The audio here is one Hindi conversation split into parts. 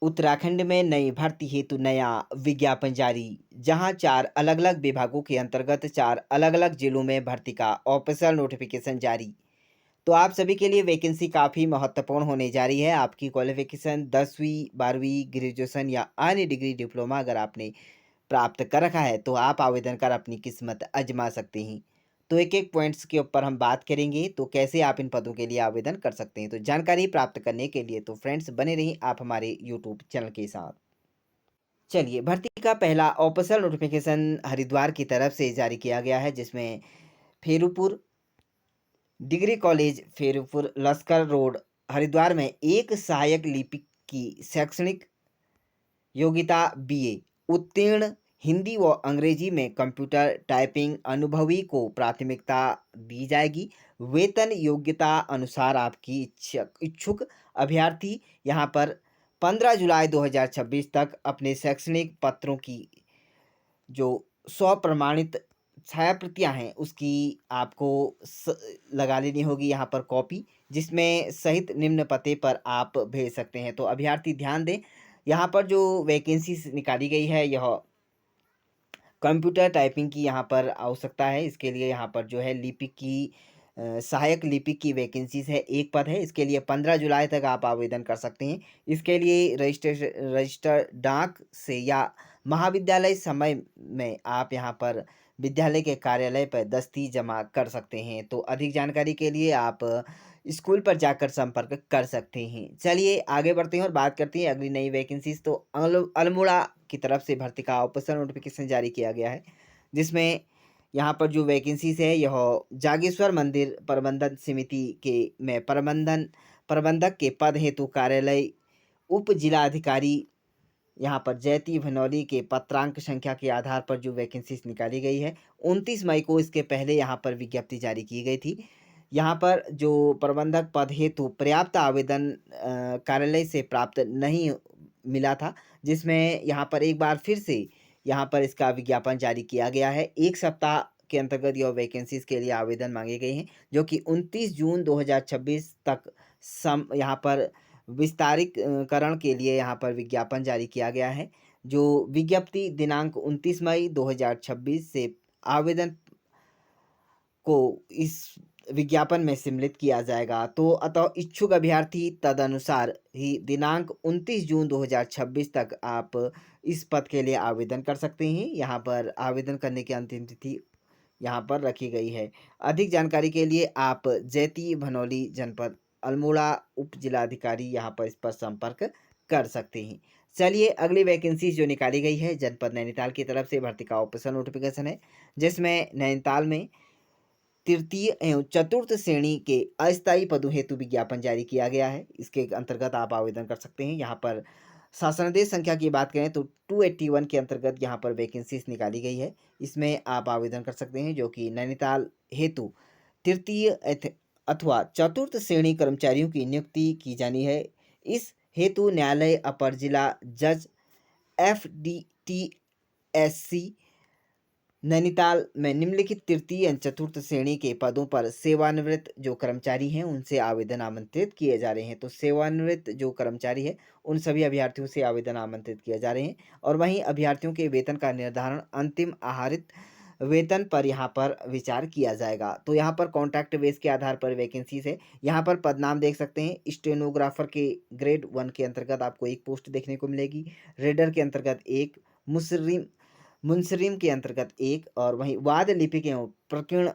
उत्तराखंड में नई भर्ती हेतु नया विज्ञापन जारी। जहां 4 अलग-अलग विभागों के अंतर्गत 4 अलग-अलग जिलों में भर्ती का ऑफिशियल नोटिफिकेशन जारी। तो आप सभी के लिए वैकेंसी काफ़ी महत्वपूर्ण होने जा रही है। आपकी क्वालिफिकेशन 10वीं, 12वीं, ग्रेजुएशन या अन्य डिग्री डिप्लोमा अगर आपने प्राप्त कर रखा है, तो आप आवेदन कर अपनी किस्मत आज़मा सकते हैं। तो एक-एक पॉइंट्स के ऊपर हम बात करेंगे, तो कैसे आप इन पदों के लिए आवेदन कर सकते हैं। तो जानकारी प्राप्त करने के लिए तो फ्रेंड्स बने रहिए आप हमारे यूट्यूब चैनल के साथ। चलिए, भर्ती का पहला ऑफिशियल नोटिफिकेशन हरिद्वार की तरफ से जारी किया गया है, जिसमें फेरूपुर डिग्री कॉलेज फेरूपुर लश्कर रोड हरिद्वार में एक सहायक लिपिक की शैक्षणिक योग्यता बीए उत्तीर्ण, हिंदी व अंग्रेजी में कंप्यूटर टाइपिंग अनुभवी को प्राथमिकता दी जाएगी। वेतन योग्यता अनुसार आपकी इच्छुक अभ्यर्थी यहाँ पर 15 जुलाई 2026 तक अपने शैक्षणिक पत्रों की जो स्वप्रमाणित छायाप्रतियाँ हैं, उसकी आपको लगा लेनी होगी यहाँ पर कॉपी, जिसमें सहित निम्न पते पर आप भेज सकते हैं। तो अभ्यर्थी ध्यान दें, यहाँ पर जो वैकेंसीज निकाली गई है, यह कंप्यूटर टाइपिंग की यहाँ पर आवश्यकता है। इसके लिए यहाँ पर जो है लिपिक की सहायक लिपिक की वैकेंसीज है, एक पद है। इसके लिए 15 जुलाई तक आप आवेदन कर सकते हैं। इसके लिए रजिस्टर डाक से या महाविद्यालय समय में आप यहाँ पर विद्यालय के कार्यालय पर दस्ती जमा कर सकते हैं। तो अधिक जानकारी के लिए आप स्कूल पर जाकर संपर्क कर सकते हैं। चलिए आगे बढ़ते हैं और बात करते हैं अगली नई वैकेंसीज। तो अल्मोड़ा की तरफ से भर्ती का ऑफिशियल नोटिफिकेशन जारी किया गया है, जिसमें यहाँ पर जो वैकेंसीज है, यह जागेश्वर मंदिर प्रबंधन समिति के में प्रबंधक के पद हेतु कार्यालय उप जिला अधिकारी यहाँ पर जयती भनौली के पत्रांक संख्या के आधार पर जो वैकेंसीज निकाली गई है, 29 मई को इसके पहले यहाँ पर विज्ञप्ति जारी की गई थी। यहाँ पर जो प्रबंधक पद हेतु पर्याप्त आवेदन कार्यालय से प्राप्त नहीं मिला था, जिसमें यहाँ पर एक बार फिर से यहाँ पर इसका विज्ञापन जारी किया गया है। 1 सप्ताह के अंतर्गत यह वैकेंसीज के लिए आवेदन मांगे गए हैं, जो कि 29 जून 2026 तक यहाँ पर विस्तारित करण के लिए यहाँ पर विज्ञापन जारी किया गया है। जो विज्ञप्ति दिनांक 29 मई 2026 से आवेदन को इस विज्ञापन में सम्मिलित किया जाएगा। तो अतः इच्छुक अभ्यर्थी तदनुसार ही दिनांक 29 जून 2026 तक आप इस पद के लिए आवेदन कर सकते हैं। यहाँ पर आवेदन करने की अंतिम तिथि यहाँ पर रखी गई है। अधिक जानकारी के लिए आप जैती भनौली जनपद अल्मोड़ा उप जिलाधिकारी यहाँ पर इस पर संपर्क कर सकते हैं। चलिए अगली वैकेंसी जो निकाली गई है, जनपद नैनीताल की तरफ से भर्ती का ऑफिशियल नोटिफिकेशन है, जिसमें नैनीताल में तृतीय एवं चतुर्थ श्रेणी के अस्थायी पदों हेतु विज्ञापन जारी किया गया है। इसके अंतर्गत आप आवेदन कर सकते हैं। यहाँ पर शासनादेश संख्या की बात करें तो 281 के अंतर्गत यहाँ पर वैकेंसीज निकाली गई है। इसमें आप आवेदन कर सकते हैं, जो कि नैनीताल हेतु तृतीय अथवा चतुर्थ श्रेणी कर्मचारियों की नियुक्ति की जानी है। इस हेतु न्यायालय अपर जिला जज FDTSC नैनीताल में निम्नलिखित तृतीय एवं चतुर्थ श्रेणी के पदों पर सेवानिवृत्त जो कर्मचारी हैं, उनसे आवेदन आमंत्रित किए जा रहे हैं। तो सेवानिवृत्त जो कर्मचारी है, उन सभी अभ्यर्थियों से आवेदन आमंत्रित किए जा रहे हैं। और वहीं अभ्यर्थियों के वेतन का निर्धारण अंतिम आहरित वेतन पर यहाँ पर विचार किया जाएगा। तो यहाँ पर कॉन्ट्रैक्ट बेस के आधार पर वैकेंसीज है। यहाँ पर पदनाम देख सकते हैं। स्टेनोग्राफर के ग्रेड 1 के अंतर्गत आपको एक पोस्ट देखने को मिलेगी। रीडर के अंतर्गत एक, मुंसरिम के अंतर्गत एक, और वहीं वाद लिपिक एवं प्रकीर्ण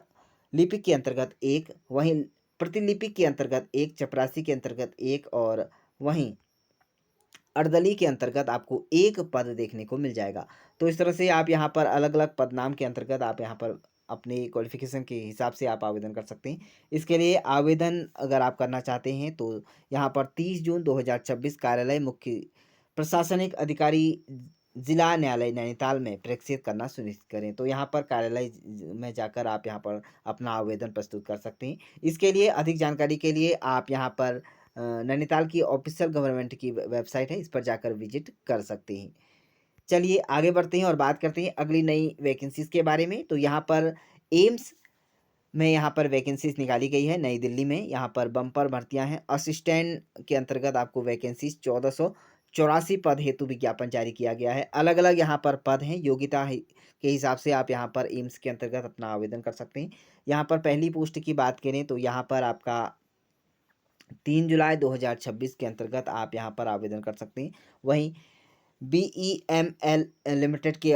लिपिक के अंतर्गत एक, वहीं प्रतिलिपिक के अंतर्गत एक, चपरासी के अंतर्गत एक, और वहीं अर्दली के अंतर्गत आपको एक पद देखने को मिल जाएगा। तो इस तरह से आप यहाँ पर अलग अलग पदनाम के अंतर्गत आप यहाँ पर अपने क्वालिफिकेशन के हिसाब से आप आवेदन कर सकते हैं। इसके लिए आवेदन अगर आप करना चाहते हैं तो यहाँ पर 30 जून 2026 कार्यालय मुख्य प्रशासनिक अधिकारी जिला न्यायालय नैनीताल में प्रेषित करना सुनिश्चित करें। तो यहाँ पर कार्यालय में जाकर आप यहाँ पर अपना आवेदन प्रस्तुत कर सकते हैं। इसके लिए अधिक जानकारी के लिए आप यहाँ पर नैनीताल की ऑफिशियल गवर्नमेंट की वेबसाइट है, इस पर जाकर विजिट कर सकते हैं। चलिए आगे बढ़ते हैं और बात करते हैं अगली नई वैकेंसीज के बारे में। तो यहाँ पर एम्स में यहाँ पर वैकेंसीज निकाली गई है नई दिल्ली में। यहाँ पर बम्पर भर्तियां हैं। असिस्टेंट के अंतर्गत आपको वैकेंसीज 1484 पद हेतु विज्ञापन जारी किया गया है। अलग अलग यहाँ पर पद हैं। योग्यता के हिसाब से आप यहाँ पर एम्स के अंतर्गत अपना आवेदन कर सकते हैं। यहाँ पर पहली पोस्ट की बात करें तो यहाँ पर आपका 3 जुलाई 2026 के अंतर्गत आप यहाँ पर आवेदन कर सकते हैं। वहीं BEML लिमिटेड के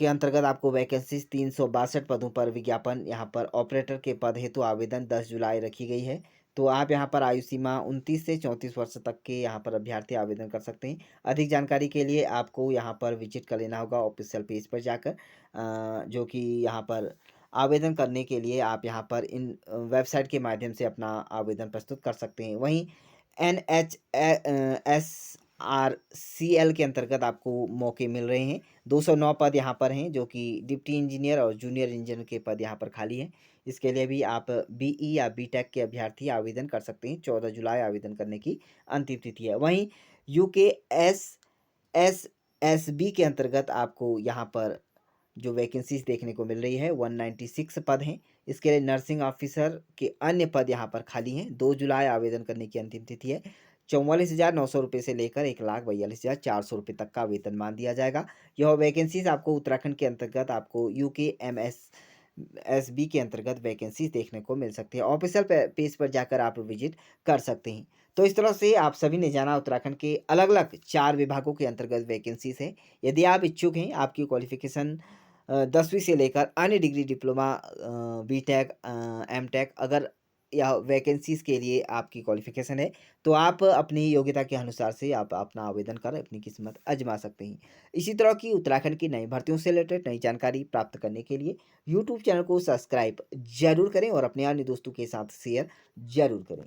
अंतर्गत आपको वैकेंसीज 362 पदों पर विज्ञापन यहाँ पर ऑपरेटर के पद हेतु आवेदन 10 जुलाई रखी गई है। तो आप यहाँ पर आयु सीमा 29 से 34 वर्ष तक के यहाँ पर अभ्यर्थी आवेदन कर सकते हैं। अधिक जानकारी के लिए आपको यहाँ पर विजिट कर लेना होगा ऑफिशियल पेज पर जाकर, जो कि यहाँ पर आवेदन करने के लिए आप यहाँ पर इन वेबसाइट के माध्यम से अपना आवेदन प्रस्तुत कर सकते हैं। वहीं NHSRCL के अंतर्गत आपको मौके मिल रहे हैं। 209 पद यहाँ पर हैं, जो कि डिप्टी इंजीनियर और जूनियर इंजीनियर के पद यहाँ पर खाली हैं। इसके लिए भी आप BE या BTech के अभ्यर्थी आवेदन कर सकते हैं। 14 जुलाई आवेदन करने की अंतिम तिथि है। वहीं UKSSB के अंतर्गत आपको यहाँ पर जो वैकेंसीज देखने को मिल रही है 196 पद हैं। इसके लिए नर्सिंग ऑफिसर के अन्य पद यहाँ पर खाली हैं। 2 जुलाई आवेदन करने की अंतिम तिथि है। 44,900 रुपये से लेकर 1,42,400 रुपये तक का वेतनमान दिया जाएगा। यह वैकेंसीज आपको उत्तराखंड के अंतर्गत आपको UKMSSB के अंतर्गत वैकेंसीज देखने को मिल सकती है। ऑफिशियल पेज पर जाकर आप विजिट कर सकते हैं। तो इस तरह से आप सभी ने जाना उत्तराखंड के अलग अलग 4 विभागों के अंतर्गत वैकेंसीज है। यदि आप इच्छुक हैं, आपकी क्वालिफिकेशन 10वीं से लेकर अन्य डिग्री, डिप्लोमा, BTech, MTech अगर या वैकेंसीज के लिए आपकी क्वालिफिकेशन है, तो आप अपनी योग्यता के अनुसार से आप अपना आवेदन कर अपनी किस्मत आजमा सकते हैं। इसी तरह की उत्तराखंड की नई भर्तियों से रिलेटेड नई जानकारी प्राप्त करने के लिए यूट्यूब चैनल को सब्सक्राइब जरूर करें और अपने अन्य दोस्तों के साथ शेयर जरूर करें।